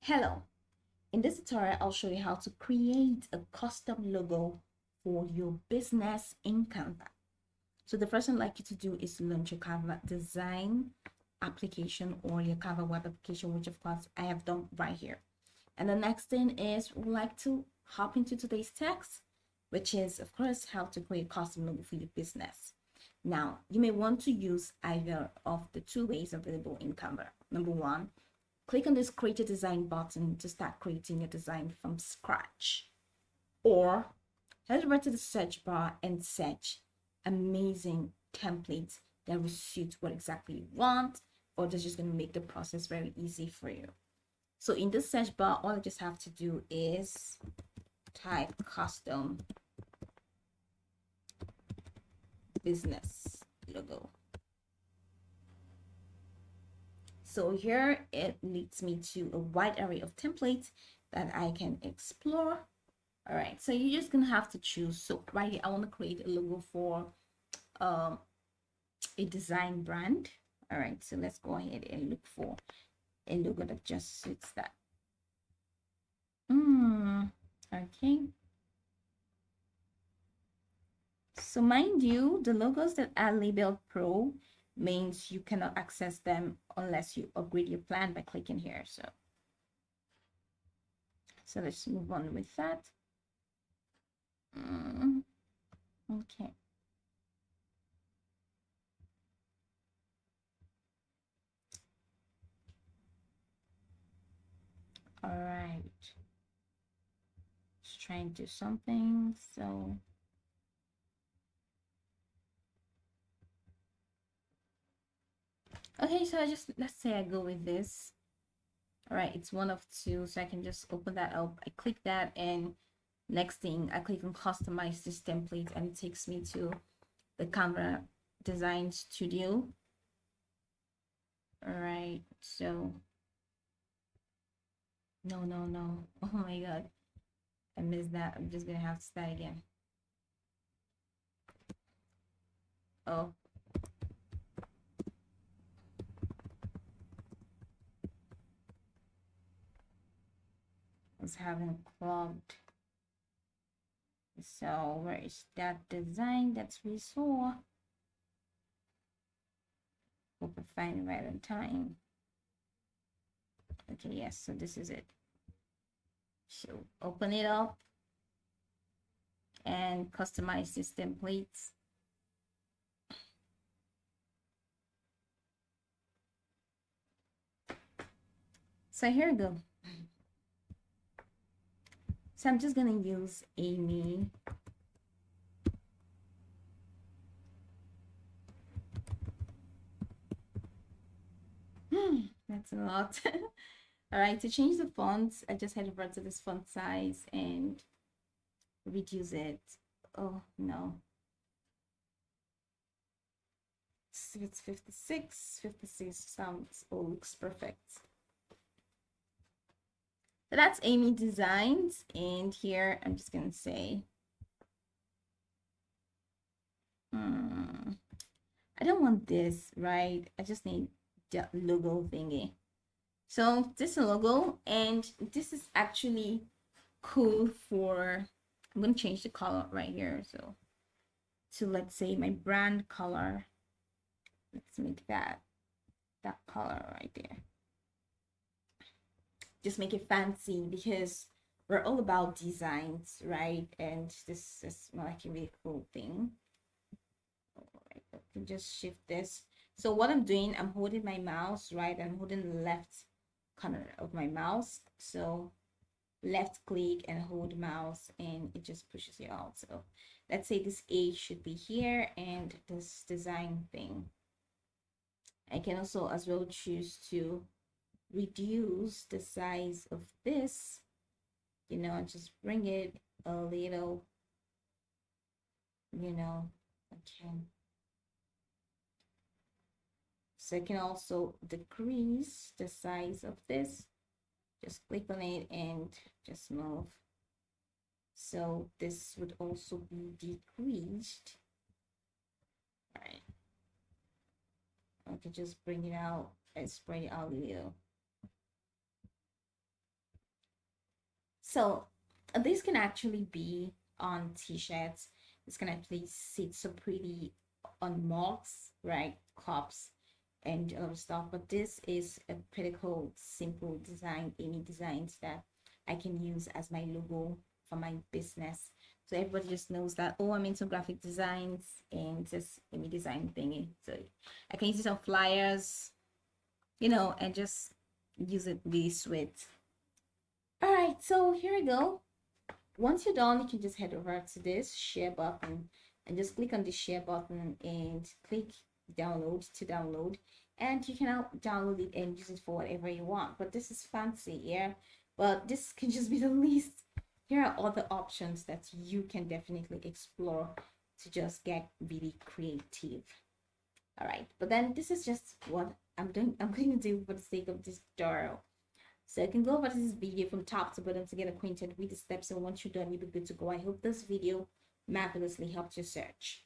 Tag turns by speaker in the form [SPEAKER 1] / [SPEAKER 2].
[SPEAKER 1] Hello, in this tutorial I'll show you how to create a custom logo for your business in Canva. So the first thing I'd like you to do is launch your Canva design application or your Canva web application, which of course I have done right here. And the next thing is we'd like to hop into today's text, which is of course how to create a custom logo for your business. Now, you may want to use either of the two ways available in Canva. Number one, click on this create a design button to start creating a design from scratch. Or head over to the search bar and search amazing templates that will suit what exactly you want, or that's just going to make the process very easy for you. So in this search bar, all I just have to do is type custom business logo. So here it leads me to a wide array of templates that I can explore. All right, so you're just gonna have to choose. So right here, I want to create a logo for a design brand. All right, so let's go ahead and look for a logo that just suits that. Okay. So mind you, the logos that are labeled Pro means you cannot access them unless you upgrade your plan by clicking here. So let's move on with that. Okay. All right. Just trying to do something. So okay, so let's say I go with this. All right, it's one of two, so I can just open that up. I click that, and next thing I click on customize this template, and it takes me to the Canva design studio. All right, so no. Oh my god, I missed that. I'm just gonna have to start again. Oh, I was having clogged. So where is that design that we saw? Hope I find it right on time. Okay, yes, so this is it. So open it up and customize these templates. So here we go. So I'm just gonna use Amy. That's a lot. All right, to change the fonts, I just head over to this font size and reduce it. Oh no. It's 56. 56 sounds, oh, looks perfect. So that's Amy Designs, and here I'm just gonna say, I don't want this, right? I just need the logo thingy. So this is a logo, and this is actually cool for, I'm gonna change the color right here. So to, let's say, my brand color, let's make that color right there. Just make it fancy because we're all about designs, right? And this is like a really cool thing. All right, I can just shift this. So what I'm doing, I'm holding my mouse, right? I'm holding the left corner of my mouse. So left click and hold mouse, and it just pushes it out. So let's say this A should be here, and this design thing, I can also as well choose to reduce the size of this, you know, and just bring it a little, you know, okay. So I can also decrease the size of this. Just click on it and just move. So this would also be decreased. All right. I can just bring it out and spread it out a little. So this can actually be on t-shirts. This can actually sit so pretty on mugs, right? Cups and other stuff. But this is a pretty cool, simple design, any designs that I can use as my logo for my business. So everybody just knows that, oh, I'm into graphic designs and just any design thingy. So I can use it on flyers, and just use it really sweet. All right, so here we go. Once you're done, you can just head over to this share button and just click on the share button and click download to download. And you can now download it and use it for whatever you want. But this is fancy, yeah. But this can just be the least. Here are other options that you can definitely explore to just get really creative. All right, but then this is just what I'm going to do for the sake of this tutorial. So you can go over this video from top to bottom to get acquainted with the steps, and once you're done, you'll be good to go. I hope this video marvelously helped your search.